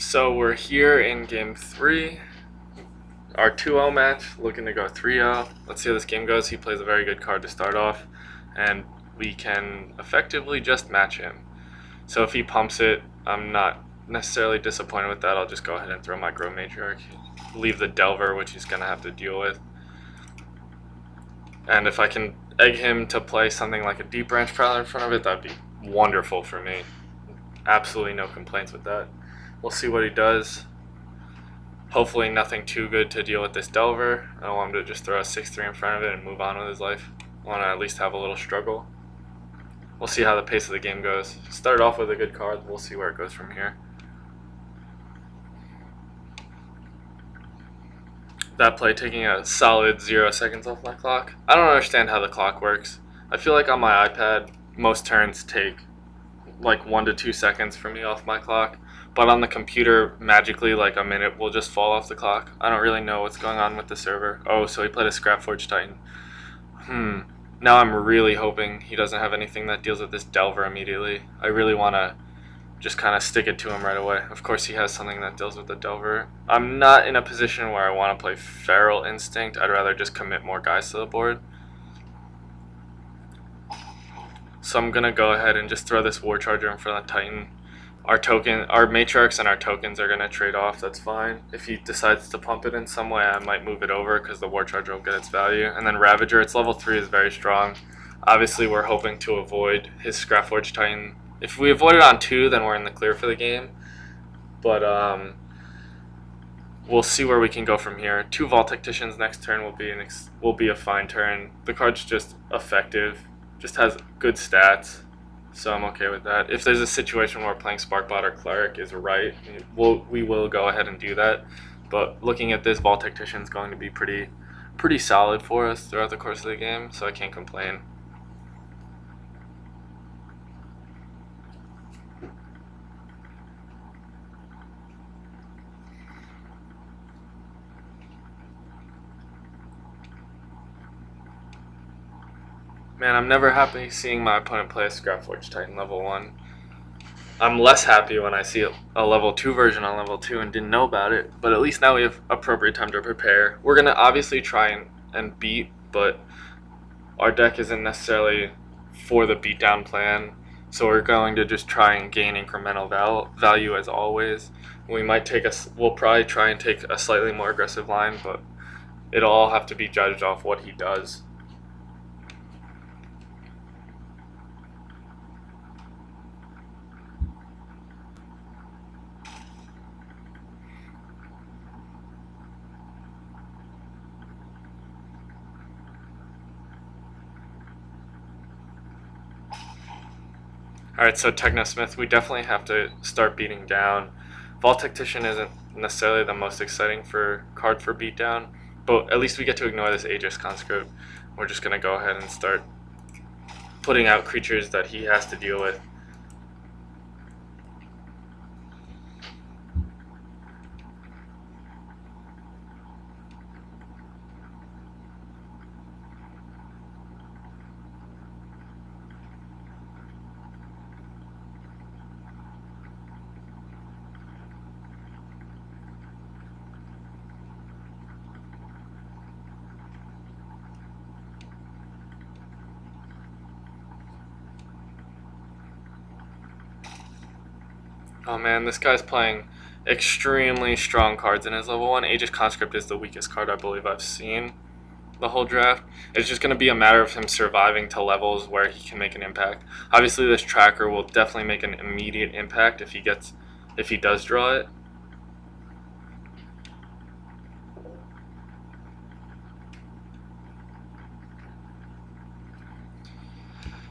So we're here in game 3, our 2-0 match, looking to go 3-0. Let's see how this game goes. He plays a very good card to start off, and we can effectively just match him. So if he pumps it, I'm not necessarily disappointed with that. I'll just go ahead and throw my Grow Matriarch, leave the Delver, which he's going to have to deal with. And if I can egg him to play something like a Deep Branch Prowler in front of it, that'd be wonderful for me. Absolutely no complaints with that. We'll see what he does. Hopefully nothing too good to deal with this Delver. I don't want him to just throw a 6-3 in front of it and move on with his life. I want to at least have a little struggle. We'll see how the pace of the game goes. Started off with a good card. We'll see where it goes from here. That play taking a solid 0 seconds off my clock. I don't understand how the clock works. I feel like on my iPad, most turns take like 1 to 2 seconds for me off my clock. But on the computer, magically, like a minute will just fall off the clock. I don't really know what's going on with the server. Oh, so he played a Solforge Titan. Now I'm really hoping he doesn't have anything that deals with this Delver immediately. I really want to just kind of stick it to him right away. Of course, he has something that deals with the Delver. I'm not in a position where I want to play Feral Instinct. I'd rather just commit more guys to the board. So I'm going to go ahead and just throw this War Charger in front of the Titan. Our Matriarchs and our tokens are going to trade off, that's fine. If he decides to pump it in some way, I might move it over because the War Charger will get its value. And then Ravager, its level 3 is very strong. Obviously, we're hoping to avoid his Solforge Titan. If we avoid it on 2, then we're in the clear for the game. But we'll see where we can go from here. 2 Vault Tacticians next turn will be a fine turn. The card's just effective, just has good stats. So I'm okay with that. If there's a situation where playing Sparkbot or Cleric is right, we will go ahead and do that. But looking at this, Vault Tactician is going to be pretty solid for us throughout the course of the game, so I can't complain. Man, I'm never happy seeing my opponent play a Solforge Titan level 1. I'm less happy when I see a level 2 version on level 2 and didn't know about it, but at least now we have appropriate time to prepare. We're going to obviously try and beat, but our deck isn't necessarily for the beatdown plan, so we're going to just try and gain incremental value as always. We'll probably try and take a slightly more aggressive line, but it'll all have to be judged off what he does. Alright, so Technosmith, we definitely have to start beating down. Vault Tactician isn't necessarily the most exciting card for beatdown, but at least we get to ignore this Aegis Conscript. We're just going to go ahead and start putting out creatures that he has to deal with. Oh man, this guy's playing extremely strong cards in his level 1. Aegis Conscript is the weakest card I believe I've seen the whole draft. It's just going to be a matter of him surviving to levels where he can make an impact. Obviously this tracker will definitely make an immediate impact if he does draw it.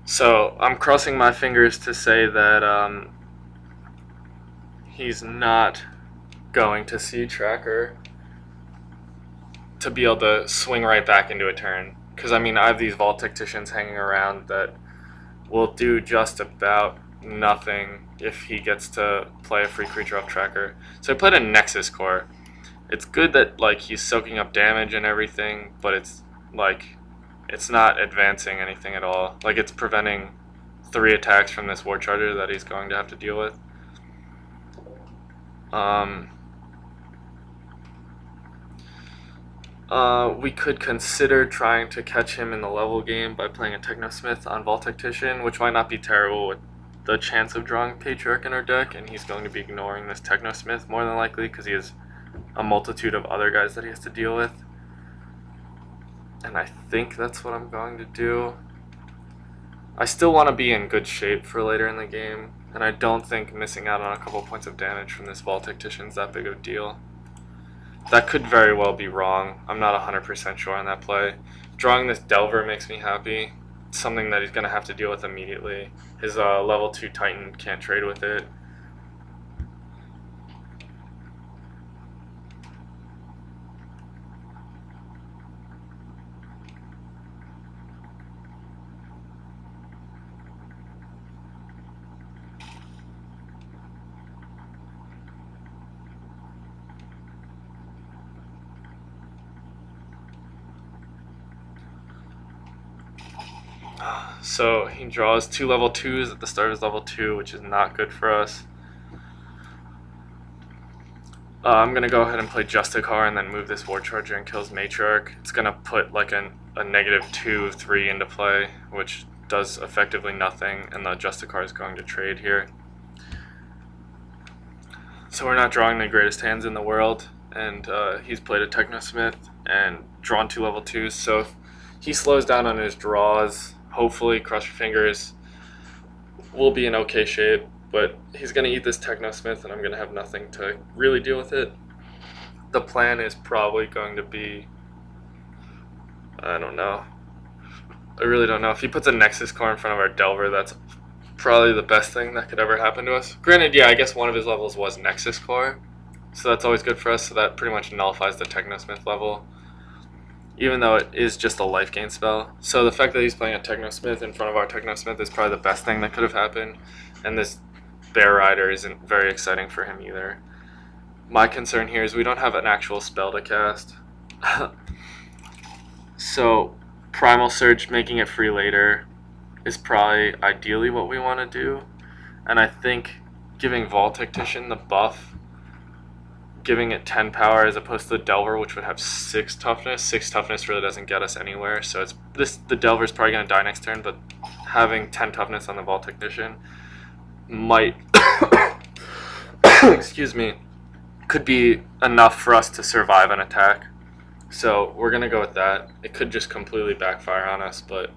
So I'm crossing my fingers to say that he's not going to see tracker to be able to swing right back into a turn. Because I mean, I have these Vault Tacticians hanging around that will do just about nothing if he gets to play a free creature off tracker. So I played a Nexus Core. It's good that like he's soaking up damage and everything, but it's not advancing anything at all. Like it's preventing 3 attacks from this War Charger that he's going to have to deal with. We could consider trying to catch him in the level game by playing a Technosmith on Vault Tactician, which might not be terrible with the chance of drawing Patriarch in our deck, and he's going to be ignoring this Technosmith more than likely because he has a multitude of other guys that he has to deal with. And I think that's what I'm going to do. I still want to be in good shape for later in the game, and I don't think missing out on a couple points of damage from this Vault Tactician is that big of a deal. That could very well be wrong. I'm not 100% sure on that play. Drawing this Delver makes me happy. It's something that he's going to have to deal with immediately. His level 2 Titan can't trade with it. So he draws 2 level 2s at the start of his level 2, which is not good for us. I'm going to go ahead and play Justicar and then move this War Charger and kills Matriarch. It's going to put like a -2, 3 into play, which does effectively nothing, and the Justicar is going to trade here. So we're not drawing the greatest hands in the world, and he's played a Technosmith and drawn 2 level 2s, so if he slows down on his draws, hopefully, cross your fingers, we'll be in okay shape. But he's going to eat this Technosmith, and I'm going to have nothing to really deal with it. The plan is probably going to be, I don't know. I really don't know. If he puts a Nexus core in front of our Delver, that's probably the best thing that could ever happen to us. Granted, yeah, I guess one of his levels was Nexus core, so that's always good for us. So that pretty much nullifies the Technosmith level, even though it is just a life gain spell. So the fact that he's playing a Technosmith in front of our Technosmith is probably the best thing that could have happened. And this Bear Rider isn't very exciting for him either. My concern here is we don't have an actual spell to cast. So Primal Surge, making it free later, is probably ideally what we want to do. And I think giving Vault Tactician the buff, giving it 10 power as opposed to the Delver, which would have 6 toughness. 6 toughness really doesn't get us anywhere, so the Delver's probably going to die next turn, but having 10 toughness on the Vault Technician might, excuse me, could be enough for us to survive an attack. So we're going to go with that. It could just completely backfire on us, but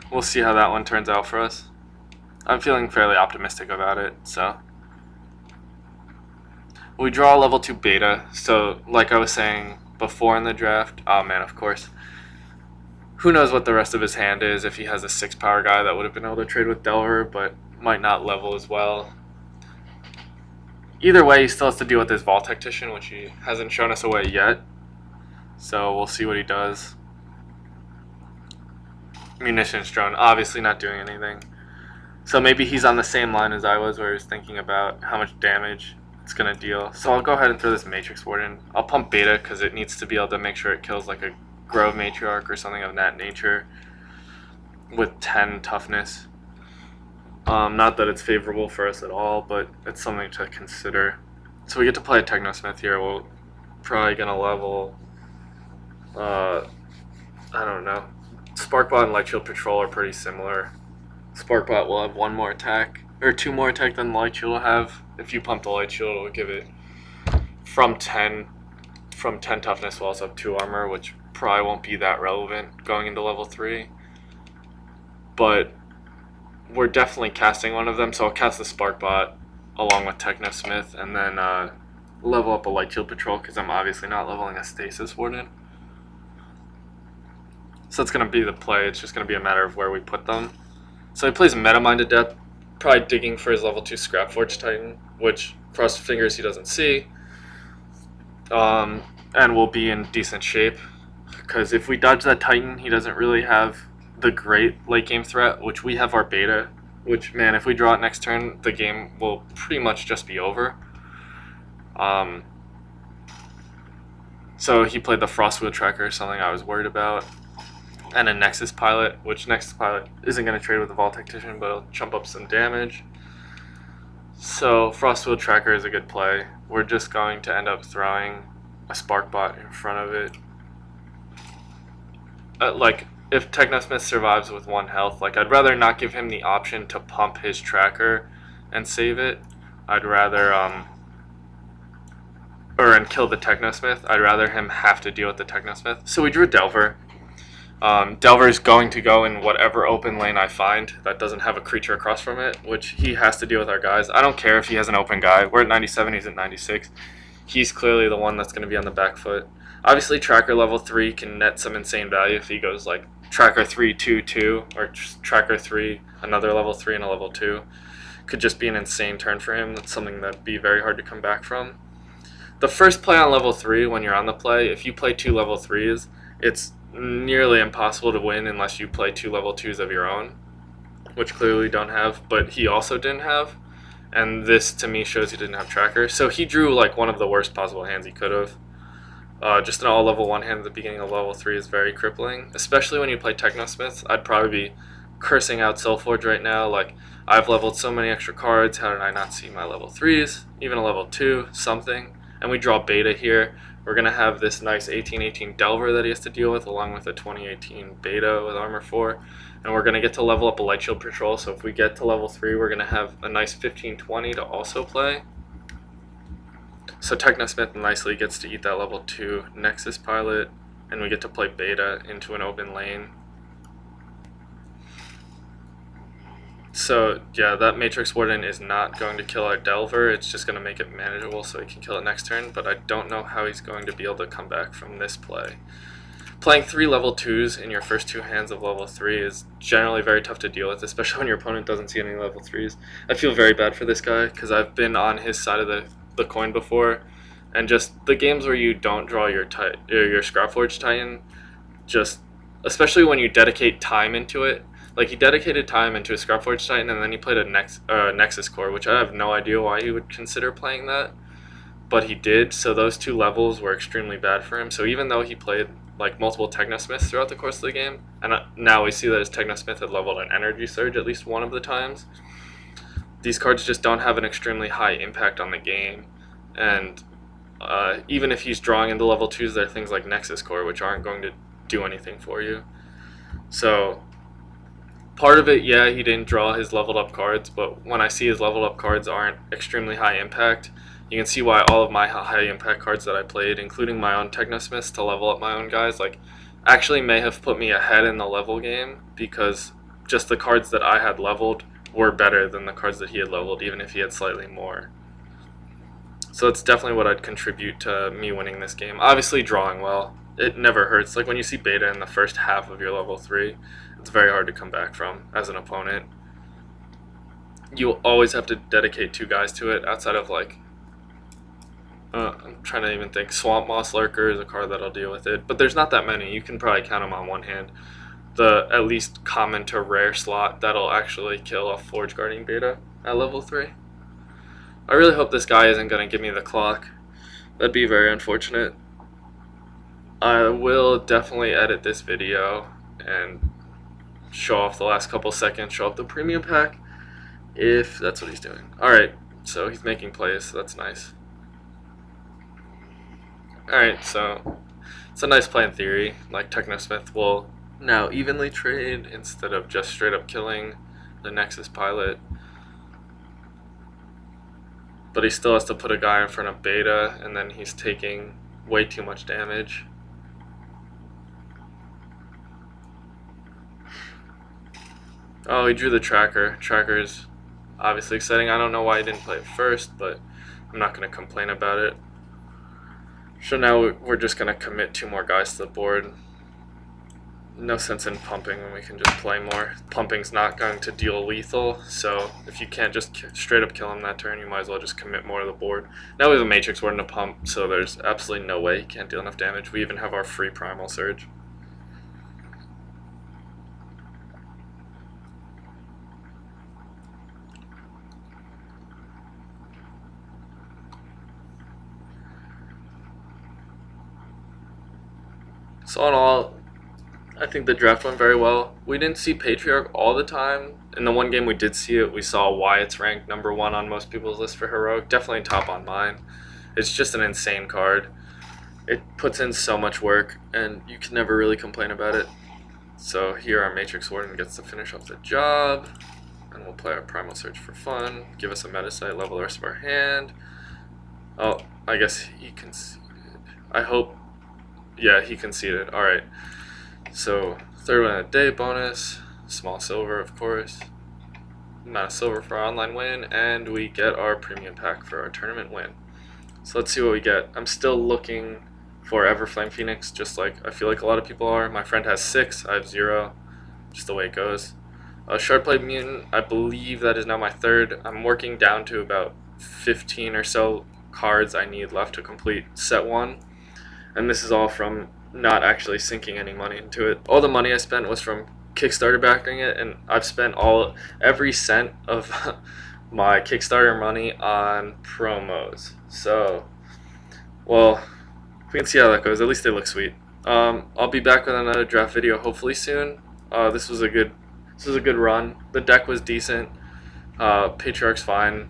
we'll see how that one turns out for us. I'm feeling fairly optimistic about it, so. We draw a level 2 beta, so like I was saying before in the draft, oh man, of course, who knows what the rest of his hand is. If he has a 6 power guy that would have been able to trade with Delver, but might not level as well. Either way, he still has to deal with his Vault Tactician, which he hasn't shown us a way yet, so we'll see what he does. Munitions drone, obviously not doing anything. So maybe he's on the same line as I was, where he was thinking about how much damage it's going to deal. So I'll go ahead and throw this Matrix Ward in. I'll pump Beta because it needs to be able to make sure it kills like a Grove Matriarch or something of that nature with 10 toughness. Not that it's favorable for us at all, but it's something to consider. So we get to play a Technosmith here. We're probably going to level, I don't know. Sparkbot and Light Shield Patrol are pretty similar. Sparkbot will have 1 more attack, or 2 more attack than the Light Shield will have. If you pump the Light Shield, it will give it from 10 toughness, will also have 2 armor, which probably won't be that relevant going into level 3. But we're definitely casting one of them, so I'll cast the Sparkbot along with Technosmith, and then level up a Light Shield Patrol, because I'm obviously not leveling a Stasis Warden. So that's going to be the play. It's just going to be a matter of where we put them. So he plays Metamind Adept, probably digging for his level 2 Scrapforge Titan, which, cross fingers, he doesn't see. And we'll be in decent shape, because if we dodge that Titan, he doesn't really have the great late game threat, which we have our Beta, which, man, if we draw it next turn, the game will pretty much just be over. So he played the Frostwheel Tracker, something I was worried about, and a Nexus Pilot, which Nexus Pilot isn't going to trade with the Vault Tactician, but it'll chump up some damage. So Frostwheel Tracker is a good play. We're just going to end up throwing a Spark Bot in front of it. Like, if Technosmith survives with 1 health, like, I'd rather not give him the option to pump his tracker and save it. I'd rather, and kill the Technosmith. I'd rather him have to deal with the Technosmith. So we drew Delver. Delver is going to go in whatever open lane I find that doesn't have a creature across from it, which he has to deal with our guys. I don't care if he has an open guy. We're at 97, he's at 96. He's clearly the one that's going to be on the back foot. Obviously, Tracker level 3 can net some insane value if he goes like Tracker 3, 2, 2, or Tracker 3, another level 3, and a level 2. Could just be an insane turn for him. That's something that'd be very hard to come back from. The first play on level 3, when you're on the play, if you play 2 level 3s, it's nearly impossible to win unless you play 2 level 2s of your own, which clearly we don't have, but he also didn't have. And this, to me, shows he didn't have Tracker. So he drew like one of the worst possible hands he could have. Just an all level 1 hand at the beginning of level 3 is very crippling, especially when you play Technosmiths. I'd probably be cursing out Solforge right now, like, I've leveled so many extra cards, how did I not see my level 3s, even a level 2, something. And we draw Beta here. We're going to have this nice 1818 Delver that he has to deal with, along with a 2018 Beta with Armor 4. And we're going to get to level up a Light Shield Patrol, so if we get to level 3, we're going to have a nice 1520 to also play. So Technosmith nicely gets to eat that level 2 Nexus Pilot, and we get to play Beta into an open lane. So yeah, that Matrix Warden is not going to kill our Delver, it's just going to make it manageable so he can kill it next turn, but I don't know how he's going to be able to come back from this play. Playing 3 level 2s in your first 2 hands of level 3 is generally very tough to deal with, especially when your opponent doesn't see any level 3s. I feel very bad for this guy, because I've been on his side of the coin before, and just the games where you don't draw your Scrapforge Titan, just especially when you dedicate time into it. Like, he dedicated time into a Scrapforge Titan, and then he played a Nexus Core, which I have no idea why he would consider playing that, but he did. So those 2 levels were extremely bad for him. So even though he played like multiple Technosmiths throughout the course of the game, and now we see that his Technosmith had leveled an Energy Surge at least one of the times, these cards just don't have an extremely high impact on the game. And even if he's drawing into level 2s, there are things like Nexus Core, which aren't going to do anything for you. So part of it, yeah, he didn't draw his leveled up cards, but when I see his leveled up cards aren't extremely high impact, you can see why all of my high impact cards that I played, including my own Technosmiths to level up my own guys, like, actually may have put me ahead in the level game, because just the cards that I had leveled were better than the cards that he had leveled, even if he had slightly more. So it's definitely what I'd contribute to me winning this game. Obviously drawing well, it never hurts. Like, when you see Beta in the first half of your level 3, it's very hard to come back from as an opponent. You always have to dedicate 2 guys to it, outside of like, I'm trying to even think, Swamp Moss Lurker is a card that'll deal with it, but there's not that many. You can probably count them on one hand. The at least common to rare slot that'll actually kill a Forge Guarding Beta at level 3. I really hope this guy isn't going to give me the clock. That'd be very unfortunate. I will definitely edit this video and show off the last couple seconds, show off the premium pack, if that's what he's doing. Alright, so he's making plays, so that's nice. Alright, so it's a nice play in theory. Like, Technosmith will now evenly trade instead of just straight up killing the Nexus Pilot. But he still has to put a guy in front of Beta, and then he's taking way too much damage. Oh, he drew the Tracker. Tracker's obviously exciting. I don't know why he didn't play it first, but I'm not going to complain about it. So now we're just going to commit 2 more guys to the board. No sense in pumping when we can just play more. Pumping's not going to deal lethal, so if you can't just straight up kill him that turn, you might as well just commit more to the board. Now we have a Matrix Warden to pump, so there's absolutely no way he can't deal enough damage. We even have our free Primal Surge. So in all, I think the draft went very well. We didn't see Patriarch all the time. In the one game we did see it, we saw why it's ranked number 1 on most people's list for Heroic. Definitely top on mine. It's just an insane card. It puts in so much work, and you can never really complain about it. So here our Matrix Warden gets to finish off the job, and we'll play our Primal Search for fun, give us a Metasite, level the rest of our hand. Oh, I guess he conceded. I hope, yeah, he conceded. Alright, so third win of the day bonus, small silver of course, amount of silver for our online win, and we get our premium pack for our tournament win. So let's see what we get. I'm still looking for Everflame Phoenix, just like I feel like a lot of people are. My friend has 6, I have 0, just the way it goes. Shardplate Mutant, I believe that is now my 3rd. I'm working down to about 15 or so cards I need left to complete set 1. And this is all from not actually sinking any money into it. All the money I spent was from Kickstarter backing it, and I've spent every cent of my Kickstarter money on promos. So, well, we can see how that goes. At least they look sweet. I'll be back with another draft video hopefully soon. This was a good run. The deck was decent. Patriarch's fine.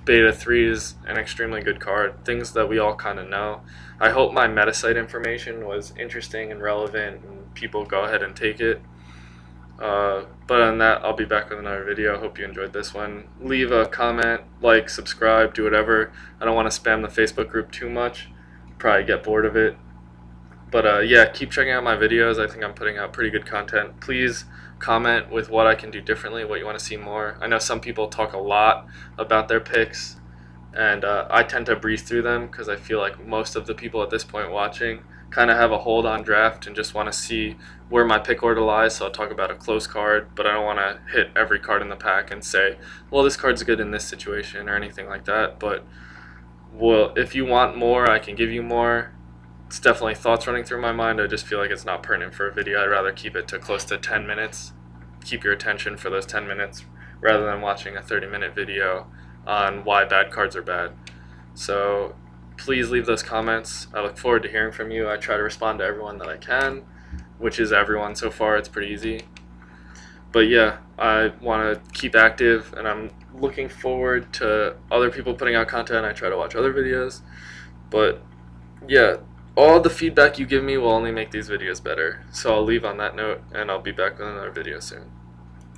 Beta 3 is an extremely good card. Things that we all kind of know. I hope my Metasite information was interesting and relevant, and people go ahead and take it. But on that, I'll be back with another video. Hope you enjoyed this one. Leave a comment, like, subscribe, do whatever. I don't want to spam the Facebook group too much. Probably get bored of it. But yeah, keep checking out my videos. I think I'm putting out pretty good content. Please comment with what I can do differently, what you want to see more. I know some people talk a lot about their picks, and I tend to breeze through them because I feel like most of the people at this point watching kind of have a hold on draft and just want to see where my pick order lies. So I'll talk about a close card, but I don't want to hit every card in the pack and say, well, this card's good in this situation or anything like that. But well, if you want more, I can give you more. It's definitely thoughts running through my mind. I just feel like it's not pertinent for a video. I'd rather keep it to close to 10 minutes. Keep your attention for those 10 minutes rather than watching a 30-minute video on why bad cards are bad. So please leave those comments. I look forward to hearing from you. I try to respond to everyone that I can, which is everyone so far. It's pretty easy. But yeah, I want to keep active, and I'm looking forward to other people putting out content. I try to watch other videos. But yeah, all the feedback you give me will only make these videos better. So I'll leave on that note, and I'll be back with another video soon.